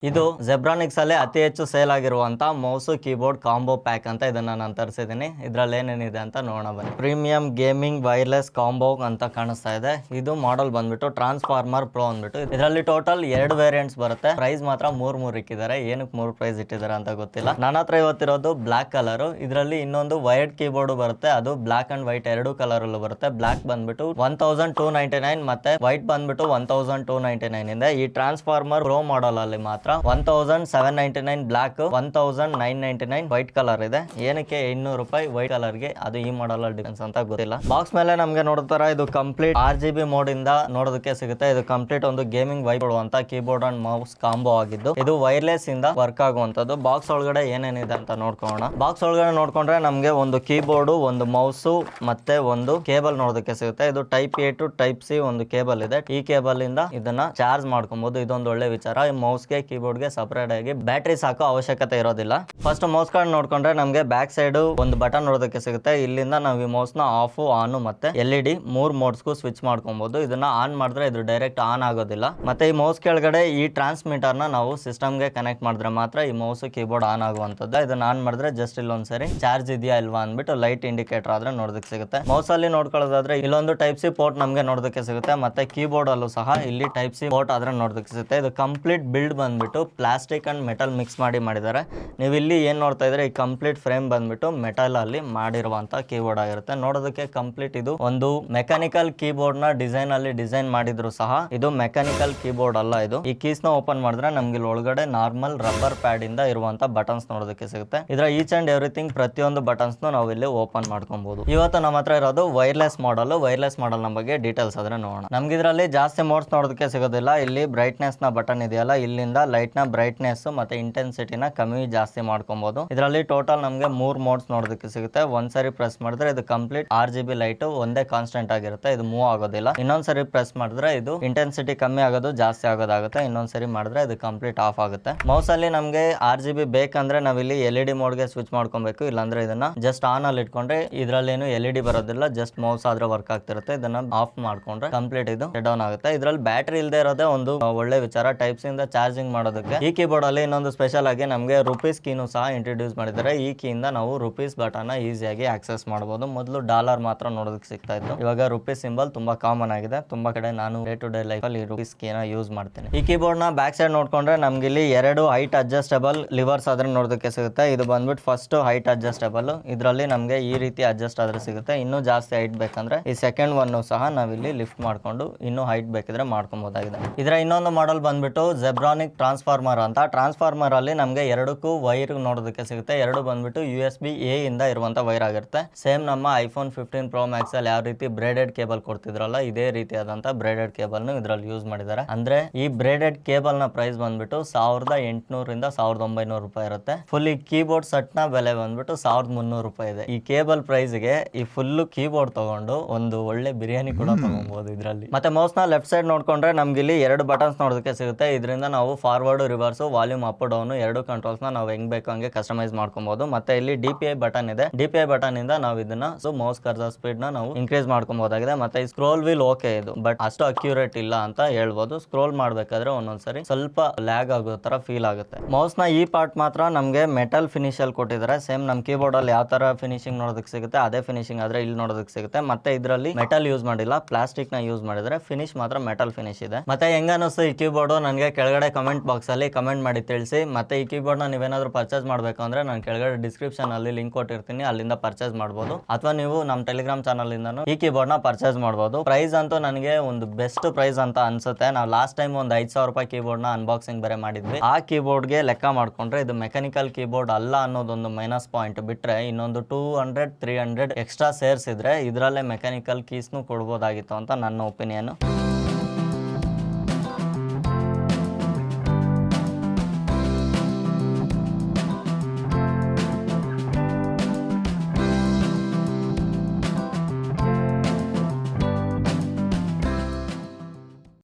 ಇದು ಜೆಬ್ರಾನಿಕ್ಸ್ ಅಲ್ಲಿ ಅತಿ ಹೆಚ್ಚು ಸೇಲ್ ಆಗಿರುವಂತ ಮೌಸ್ ಕೀಬೋರ್ಡ್ ಕಾಂಬೋ ಪ್ಯಾಕ್ ಅಂತ ಇದನ್ನ ನಾನು ತರಿಸಿದ್ದೀನಿ. ಇದ್ರಲ್ಲಿ ಏನೇನಿದೆ ಅಂತ ನೋಡೋಣ ಬನ್ನಿ. ಪ್ರೀಮಿಯಂ ಗೇಮಿಂಗ್ ವೈರ್ಲೆಸ್ ಕಾಂಬೋ ಅಂತ ಕಾಣಿಸ್ತಾ ಇದೆ. ಇದು ಮಾಡೆಲ್ ಬಂದ್ಬಿಟ್ಟು ಟ್ರಾನ್ಸ್ಫಾರ್ಮರ್ ಪ್ರೋ ಅಂದ್ಬಿಟ್ಟು. ಇದರಲ್ಲಿ ಟೋಟಲ್ 2 ವೇರಿಯಂಟ್ಸ್ ಬರುತ್ತೆ. ಪ್ರೈಸ್ ಮಾತ್ರ ಮೂರ್ ಇಕ್ಕಿದ್ದಾರೆ. ಏನಕ್ಕೆ 3 ಪ್ರೈಸ್ ಇಟ್ಟಿದ್ದಾರೆ ಅಂತ ಗೊತ್ತಿಲ್ಲ. ನನ್ನ ಹತ್ರ ಇವತ್ತಿರೋದು ಬ್ಲಾಕ್ ಕಲರ್. ಇದರಲ್ಲಿ ಇನ್ನೊಂದು ವೈರ್ಡ್ ಕೀಬೋರ್ಡ್ ಬರುತ್ತೆ. ಅದು ಬ್ಲಾಕ್ ಅಂಡ್ ವೈಟ್ 2 ಕಲರ್ ಅಲ್ಲೂ ಬರುತ್ತೆ. ಬ್ಲಾಕ್ ಬಂದ್ಬಿಟ್ಟು 1299 ಮತ್ತೆ ವೈಟ್ ಬಂದ್ಬಿಟ್ಟು 1299 ಇದೆ. ಈ ಟ್ರಾನ್ಸ್ಫಾರ್ಮರ್ ಪ್ರೋ ಮಾಡೆಲ್ ಅಲ್ಲಿ ಮಾತ್ರ 1799 ಬ್ಲಾಕ್, 1999 ವೈಟ್ ಕಲರ್ ಇದೆ. ಏನಕ್ಕೆ 200 ರೂಪಾಯಿ ವೈಟ್ ಕಲರ್ ಗೆ, ಅದು ಈ ಮಾಡೆಲ್ ಅಲ್ಲಿ ಡಿಫರೆನ್ಸ್ ಅಂತ ಗೊತ್ತಿಲ್ಲ. ಬಾಕ್ಸ್ ಮೇಲೆ ನಮಗೆ ನೋಡ್ತಾರ ಇದು ಕಂಪ್ಲೀಟ್ RGB ಮೋಡ್ ಇಂದ ನೋಡೋದಕ್ಕೆ ಸಿಗುತ್ತೆ. ಇದು ಕಂಪ್ಲೀಟ್ ಒಂದು ಗೇಮಿಂಗ್ ವೈಬ್ ಕೊಡುವಂತ ಕೀಬೋರ್ಡ್ ಅಂಡ್ ಮೌಸ್ ಕಾಂಬೋ ಆಗಿದ್ದು, ಇದು ವೈರ್ಲೆಸ್ ಇಂದ ವರ್ಕ್ ಆಗುವಂತದ್ದು. ಬಾಕ್ಸ್ ಒಳಗಡೆ ಏನೇನಿದೆ ಅಂತ ನೋಡ್ಕೊಳ್ಳೋಣ. ಬಾಕ್ಸ್ ಒಳಗಡೆ ನೋಡ್ಕೊಂಡ್ರೆ ನಮಗೆ ಒಂದು ಕೀಬೋರ್ಡ್, ಒಂದು ಮೌಸ್ ಮತ್ತೆ ಒಂದು ಕೇಬಲ್ ನೋಡೋದಕ್ಕೆ ಸಿಗುತ್ತೆ. ಇದು type A to type C ಒಂದು ಕೇಬಲ್ ಇದೆ. ಈ ಕೇಬಲ್ ಇಂದ ಇದನ್ನ ಚಾರ್ಜ್ ಮಾಡ್ಕೊಬಹುದು. ಇದೊಂದು ಒಳ್ಳೆ ವಿಚಾರ. ಈ ಮೌಸ್ ಗೆ ಕೀಬೋರ್ಡ್ ಗೆ ಸಪರೇಟ್ ಆಗಿ ಬ್ಯಾಟರಿ ಸಾಕೋ ಅವಶ್ಯಕತೆ ಇರೋದಿಲ್ಲ. ಫಸ್ಟ್ ಮೌಸ್ ಕಾರ್ಡ್ ನೋಡ್ಕೊಂಡ್ರೆ ನಮಗೆ ಬ್ಯಾಕ್ ಸೈಡ್ ಒಂದು ಬಟನ್ ನೋಡೋದಕ್ಕೆ ಸಿಗುತ್ತೆ. ಇಲ್ಲಿಂದ ನಾವು ಈ ಮೌಸ್ ನ ಆಫ್, ಆನ್ ಮತ್ತೆ LED 3 ಮೋಡ್ಸ್ ಗೂ ಸ್ವಿಚ್ ಮಾಡ್ಕೊಬಹುದು. ಇದನ್ನ ಆನ್ ಮಾಡಿದ್ರೆ ಇದು ಡೈರೆಕ್ಟ್ ಆನ್ ಆಗೋದಿಲ್ಲ. ಮತ್ತೆ ಈ ಮೌಸ್ ಕೆಳಗಡೆ ಈ ಟ್ರಾನ್ಸ್ಮಿಟರ್ ನ ನಾವು ಸಿಸ್ಟಮ್ ಗೆ ಕನೆಕ್ಟ್ ಮಾಡಿದ್ರೆ ಮಾತ್ರ ಈ ಮೌಸ್ ಕೀಬೋರ್ಡ್ ಆನ್ ಆಗುವಂತದ್ದು. ಇದನ್ನ ಆನ್ ಮಾಡಿದ್ರೆ ಜಸ್ಟ್ ಇಲ್ಲೊಂದ್ಸರಿ ಚಾರ್ಜ್ ಇದೆಯಾ ಇಲ್ವಾ ಅಂದ್ಬಿಟ್ಟು ಲೈಟ್ ಇಂಡಿಕೇಟರ್ ಆದ್ರೆ ನೋಡೋದಕ್ಕೆ ಸಿಗುತ್ತೆ. ಮೌಸ್ ಅಲ್ಲಿ ನೋಡ್ಕೊಳ್ಳೋದಾದ್ರೆ ಇಲ್ಲೊಂದು ಟೈಪ್ ಸಿ ಪೋರ್ಟ್ ನಮಗೆ ನೋಡೋದಕ್ಕೆ ಸಿಗುತ್ತೆ. ಮತ್ತೆ ಕೀಬೋರ್ಡ್ ಅಲ್ಲೂ ಸಹ ಇಲ್ಲಿ ಟೈಪ್ ಸಿ ಪೋರ್ಟ್ ಆದ್ರೆ ನೋಡೋದಕ್ಕೆ ಸಿಗುತ್ತೆ. ಇದು ಕಂಪ್ಲೀಟ್ ಬಿಲ್ಡ್ ಬಂದ್ಬಿಟ್ಟು ಪ್ಲಾಸ್ಟಿಕ್ ಅಂಡ್ ಮೆಟಲ್ ಮಿಕ್ಸ್ ಮಾಡಿದ್ದಾರೆ. ನೀವು ಇಲ್ಲಿ ಏನ್ ನೋಡ್ತಾ ಇದ್ರೆ ಈ ಕಂಪ್ಲೀಟ್ ಫ್ರೇಮ್ ಬಂದ್ಬಿಟ್ಟು ಮೆಟಲ್ ಅಲ್ಲಿ ಮಾಡಿರುವಂತ ಕೀಬೋರ್ಡ್ ಆಗಿರುತ್ತೆ. ನೋಡೋದಕ್ಕೆ ಕಂಪ್ಲೀಟ್ ಇದು ಒಂದು ಮೆಕ್ಯಾನಿಕಲ್ ಕೀಬೋರ್ಡ್ ನ ಡಿಸೈನ್ ಅಲ್ಲಿ ಡಿಸೈನ್ ಮಾಡಿದ್ರು ಸಹ ಇದು ಮೆಕ್ಯಾನಿಕಲ್ ಕೀಬೋರ್ಡ್ ಅಲ್ಲ. ಇದು ಈ ಕೀಸ್ ನ ಓಪನ್ ಮಾಡಿದ್ರೆ ನಮ್ಗೆ ಇಲ್ಲಿ ಒಳಗಡೆ ನಾರ್ಮಲ್ ರಬ್ಬರ್ ಪ್ಯಾಡ್ ಇಂದ ಇರುವಂತ ಬಟನ್ಸ್ ನೋಡೋದಕ್ಕೆ ಸಿಗುತ್ತೆ. ಇದರ ಈಚ್ ಅಂಡ್ ಎವ್ರಿಥಿಂಗ್ ಪ್ರತಿಯೊಂದು ಬಟನ್ಸ್ ನಾವು ಇಲ್ಲಿ ಓಪನ್ ಮಾಡ್ಕೊಬಹುದು. ಇವತ್ತು ನಮ್ಮ ಹತ್ರ ಇರೋದು ವೈರ್ಲೆಸ್ ಮಾಡೆಲ್. ವೈರ್ಲೆಸ್ ಮಾಡೆಲ್ ನ ಬಗ್ಗೆ ಡೀಟೇಲ್ಸ್ ಆದ್ರೆ ನೋಡೋಣ. ನಮ್ಗೆ ಇದರಲ್ಲಿ ಜಾಸ್ತಿ ಮೋಡ್ಸ್ ನೋಡೋದಕ್ಕೆ ಸಿಗೋದಿಲ್ಲ. ಇಲ್ಲಿ ಬ್ರೈಟ್ನೆಸ್ ನ ಬಟನ್ ಇದೆಯಲ್ಲ, ಇಲ್ಲಿಂದ ಲೈಟ್ ನ ಬ್ರೈಟ್ನೆಸ್ ಮತ್ತೆ ಇಂಟೆನ್ಸಿಟಿನ ಕಮ್ಮಿ ಜಾಸ್ತಿ ಮಾಡ್ಕೊಬಹುದು. ಇದರಲ್ಲಿ ಟೋಟಲ್ ನಮಗೆ 3 ಮೋಡ್ಸ್ ನೋಡೋದಕ್ಕೆ ಸಿಗುತ್ತೆ. ಒಂದ್ಸರಿ ಪ್ರೆಸ್ ಮಾಡಿದ್ರೆ ಇದು ಕಂಪ್ಲೀಟ್ RGB ಲೈಟ್ ಒಂದೇ ಕಾನ್ಸ್ಟೆಂಟ್ ಆಗಿರುತ್ತೆ. ಇದು ಮೂವ್ ಆಗೋದಿಲ್ಲ. ಇನ್ನೊಂದ್ಸರಿ ಪ್ರೆಸ್ ಮಾಡಿದ್ರೆ ಇದು ಇಂಟೆನ್ಸಿಟಿ ಕಮ್ಮಿ ಆಗೋದು ಜಾಸ್ತಿ ಆಗೋದಾಗುತ್ತೆ. ಇನ್ನೊಂದ್ಸರಿ ಮಾಡಿದ್ರೆ ಇದು ಕಂಪ್ಲೀಟ್ ಆಫ್ ಆಗುತ್ತೆ. ಮೌಸ್ ಅಲ್ಲಿ ನಮಗೆ RGB ಬೇಕಂದ್ರೆ ನಾವಿಲ್ಲಿ LED ಮೋಡ್ ಗೆ ಸ್ವಿಚ್ ಮಾಡ್ಕೊಬೇಕು. ಇಲ್ಲಾಂದ್ರೆ ಇದನ್ನ ಜಸ್ಟ್ ಆನ್ ಅಲ್ಲಿ ಇಟ್ಕೊಂಡ್ರೆ ಇದ್ರಲ್ಲಿ ಏನು LED ಬರೋದಿಲ್ಲ. ಜಸ್ಟ್ ಮೌಸ್ ಆದ್ರೆ ವರ್ಕ್ ಆಗ್ತಿರುತ್ತೆ. ಇದನ್ನ ಆಫ್ ಮಾಡ್ಕೊಂಡ್ರೆ ಕಂಪ್ಲೀಟ್ ಇದು ಡೌನ್ ಆಗುತ್ತೆ. ಇದ್ರಲ್ಲಿ ಬ್ಯಾಟರಿ ಇಲ್ಲದೆ ಇರೋದೇ ಒಂದು ಒಳ್ಳೆ ವಿಚಾರ. ಟೈಪ್ ಸಿ ಇಂದ ಚಾರ್ಜಿಂಗ್ ಮಾಡೋದಕ್ಕೆ ಈ ಕೀಬೋರ್ಡ್ ಅಲ್ಲಿ ಇನ್ನೊಂದು ಸ್ಪೆಷಲ್ ಆಗಿ ನಮಗೆ ರುಪೀಸ್ ಕೀನು ಸಹ ಇಂಟ್ರೊಡ್ಯೂಸ್ ಮಾಡಿದ್ದಾರೆ. ಈ ಕೀಯಿಂದ ನಾವು ರುಪೀಸ್ ಬಟನ್ ಈಸಿಯಾಗಿ ಆಕ್ಸೆಸ್ ಮಾಡಬಹುದು. ಮೊದಲು ಡಾಲರ್ ಮಾತ್ರ ನೋಡೋದಕ್ಕೆ ಸಿಗ್ತಾ ಇತ್ತು. ಇವಾಗ ರುಪೀಸ್ ಸಿಂಬಲ್ ತುಂಬಾ ಕಾಮನ್ ಆಗಿದೆ. ತುಂಬಾ ಕಡೆ ನಾನು ಡೇ ಟು ಡೇ ಲೈಫ್ ಅಲ್ಲಿ ರುಪೀಸ್ ಕೀನ ಯೂಸ್ ಮಾಡ್ತೇನೆ. ಈ ಕೀಬೋರ್ಡ್ ನ ಬ್ಯಾಕ್ ಸೈಡ್ ನೋಡ್ಕೊಂಡ್ರೆ ನಮ್ಗೆ ಇಲ್ಲಿ 2 ಹೈಟ್ ಅಡ್ಜಸ್ಟಬಲ್ ಲಿವರ್ಸ್ ಆದ್ರೆ ನೋಡೋದಕ್ಕೆ ಸಿಗುತ್ತೆ. ಇದು ಬಂದ್ಬಿಟ್ಟು ಫಸ್ಟ್ ಹೈಟ್ ಅಡ್ಜಸ್ಟಬಲ್. ಇದರಲ್ಲಿ ನಮಗೆ ಈ ರೀತಿ ಅಡ್ಜಸ್ಟ್ ಆದ್ರೆ ಸಿಗುತ್ತೆ. ಇನ್ನೂ ಜಾಸ್ತಿ ಹೈಟ್ ಬೇಕಂದ್ರೆ ಈ ಸೆಕೆಂಡ್ ಒನ್ ಸಹ ನಾವಿಲ್ಲಿ ಲಿಫ್ಟ್ ಮಾಡ್ಕೊಂಡು ಇನ್ನೂ ಹೈಟ್ ಬೇಕಿದ್ರೆ ಮಾಡ್ಕೊಬಹುದಾಗಿದೆ. ಇದರ ಇನ್ನೊಂದು ಮಾಡೆಲ್ ಬಂದ್ಬಿಟ್ಟು ಜೆಬ್ರಾನಿಕ್ ಟ್ರಾನ್ಸ್ಫಾರ್ಮರ್ ಅಂತ. ಟ್ರಾನ್ಸ್ಫಾರ್ಮರ್ ಅಲ್ಲಿ ನಮಗೆ 2ಕ್ಕೂ ವೈರ್ ನೋಡೋದಕ್ಕೆ ಸಿಗುತ್ತೆ. 2 ಬಂದ್ಬಿಟ್ಟು USB A ಇಂದ ಇರುವಂತ ವೈರ್ ಆಗಿರುತ್ತೆ. ಸೇಮ್ ನಮ್ಮ ಐಫೋನ್ 15 Pro Max ಅಲ್ಲಿ ಯಾವ ರೀತಿ ಬ್ರೇಡೆಡ್ ಕೇಬಲ್ ಕೊಡ್ತಿದ್ರಲ್ಲ, ಇದೇ ರೀತಿಯಾದಂತ ಬ್ರೇಡೆಡ್ ಕೇಬಲ್ ನು ಇದರಲ್ಲಿ ಯೂಸ್ ಮಾಡಿದ್ದಾರೆ. ಅಂದ್ರೆ ಈ ಬ್ರೇಡೆಡ್ ಕೇಬಲ್ ನ ಪ್ರೈಸ್ ಬಂದ್ಬಿಟ್ಟು 1800 ರಿಂದ 1900 ರೂಪಾಯಿ ಇರುತ್ತೆ. ಫುಲ್ ಈ ಕೀಬೋರ್ಡ್ ಸೆಟ್ ನ ಬೆಲೆ ಬಂದ್ಬಿಟ್ಟು 1300 ರೂಪಾಯಿ ಇದೆ. ಈ ಕೇಬಲ್ ಪ್ರೈಸ್ ಗೆ ಈ ಫುಲ್ ಕೀಬೋರ್ಡ್ ತಗೊಂಡು ಒಂದು ಒಳ್ಳೆ ಬಿರಿಯಾನಿ ಕೂಡ ತಗೊಬಹುದು ಇದರಲ್ಲಿ. ಮತ್ತೆ ಮೌಸ್ ನ ಲೆಫ್ಟ್ ಸೈಡ್ ನೋಡ್ಕೊಂಡ್ರೆ ನಮ್ಗೆ ಇಲ್ಲಿ 2 ಬಟನ್ಸ್ ನೋಡೋದಕ್ಕೆ ಸಿಗುತ್ತೆ. ಇದರಿಂದ ನಾವು forward, reverse, volume up down 2 controls ನಾವು ಹೆಂಗ್ ಬೇಕು ಹಂಗೆ ಕಸ್ಟಮೈಸ್ ಮಾಡ್ಕೊಬಹುದು. ಮತ್ತೆ ಇಲ್ಲಿ DPI ಬಟನ್ ಇದೆ. DPI ಬಟನ್ ಇಂದ ನಾವು ಇದನ್ನ ಮೌಸ್ ಕರ್ಸರ್ ಸ್ಪೀಡ್ ನ ನಾವು ಇನ್ಕ್ರೀಸ್ ಮಾಡ್ಕೊಬಹುದಾಗಿದೆ. ಮತ್ತೆ ಈ ಸ್ಕ್ರೋಲ್ ವೀಲ್ ಓಕೆ ಇದು, ಬಟ್ ಅಷ್ಟು ಅಕ್ಯುರೇಟ್ ಇಲ್ಲ ಅಂತ ಹೇಳ್ಬೋದು. ಸ್ಕ್ರೋಲ್ ಮಾಡ್ಬೇಕಾದ್ರೆ ಒಂದೊಂದ್ಸರಿ ಸ್ವಲ್ಪ ಲ್ಯಾಗ್ ಆಗೋ ತರ ಫೀಲ್ ಆಗುತ್ತೆ. ಮೌಸ್ ನ ಈ ಪಾರ್ಟ್ ಮಾತ್ರ ನಮ್ಗೆ ಮೆಟಲ್ ಫಿನಿಶ್ ಅಲ್ಲಿ ಕೊಟ್ಟಿದ್ದಾರೆ. ಸೇಮ್ ನಮ್ ಕೀಬೋರ್ಡ್ ಅಲ್ಲಿ ಯಾವ ತರ ಫಿನಿಶಿಂಗ್ ನೋಡೋದಕ್ಕೆ ಸಿಗುತ್ತೆ ಅದೇ ಫಿನಿಶಿಂಗ್ ಆದ್ರೆ ಇಲ್ಲಿ ನೋಡೋದಕ್ಕೆ ಸಿಗುತ್ತೆ. ಮತ್ತೆ ಇದರಲ್ಲಿ ಮೆಟಲ್ ಯೂಸ್ ಮಾಡಿಲ್ಲ, ಪ್ಲಾಸ್ಟಿಕ್ ನ ಯೂಸ್ ಮಾಡಿದ್ರೆ ಫಿನಿಶ್ ಮಾತ್ರ ಮೆಟಲ್ ಫಿನಿಶ್ ಇದೆ. ಮತ್ತೆ ಹೆಂಗ ಅನಿಸ್ತು ಈ ಕೀಬೋರ್ಡ್ ನನಗೆ ಕೆಳಗಡೆ ಕಮೆಂಟ್ ಬಾಕ್ಸ್ ಅಲ್ಲಿ ಕಮೆಂಟ್ ಮಾಡಿ ತಿಳಿಸಿ. ಮತ್ತೆ ಈ ಕೀಬೋರ್ಡ್ ನ ನೀವೇನಾದ್ರೂ ಪರ್ಚೇಸ್ ಮಾಡಬೇಕು ಅಂದ್ರೆ ನಾನು ಕೆಳಗಡೆ ಡಿಸ್ಕ್ರಿಪ್ಷನ್ ಅಲ್ಲಿ ಲಿಂಕ್ ಕೊಟ್ಟಿರ್ತೀನಿ, ಅಲ್ಲಿಂದ ಪರ್ಚೇಸ್ ಮಾಡಬಹುದು. ಅಥವಾ ನೀವು ನಮ್ಮ ಟೆಲಿಗ್ರಾಮ್ ಚಾನಲ್ ಇಂದನೂ ಈ ಕೀಬೋರ್ಡ್ ನ ಪರ್ಚೇಸ್ ಮಾಡಬಹುದು. ಪ್ರೈಸ್ ಅಂತೂ ನನಗೆ ಒಂದು ಬೆಸ್ಟ್ ಪ್ರೈಸ್ ಅಂತ ಅನ್ಸುತ್ತೆ. ನಾವು ಲಾಸ್ಟ್ ಟೈಮ್ ಒಂದು 5000 ರೂಪಾಯಿ ಕೀಬೋರ್ಡ್ ನ ಅನ್ಬಾಕ್ಸಿಂಗ್ ಬೇರೆ ಮಾಡಿದ್ವಿ. ಆ ಕೀಬೋರ್ಡ್ ಗೆ ಲೆಕ್ಕ ಮಾಡ್ಕೊಂಡ್ರೆ ಇದು ಮೆಕ್ಯಾನಿಕಲ್ ಕೀಬೋರ್ಡ್ ಅಲ್ಲ ಅನ್ನೋದೊಂದು ಮೈನಸ್ ಪಾಯಿಂಟ್ ಬಿಟ್ರೆ ಇನ್ನೊಂದು 200-300 ಎಕ್ಸ್ಟ್ರಾ ಸೇರ್ಸಿದ್ರೆ ಇದರಲ್ಲೇ ಮೆಕ್ಯಾನಿಕಲ್ ಕೀಸ್ನು ಕೊಡ್ಬೋದಾಗಿತ್ತು ಅಂತ ನನ್ನ ಒಪಿನಿಯನ್.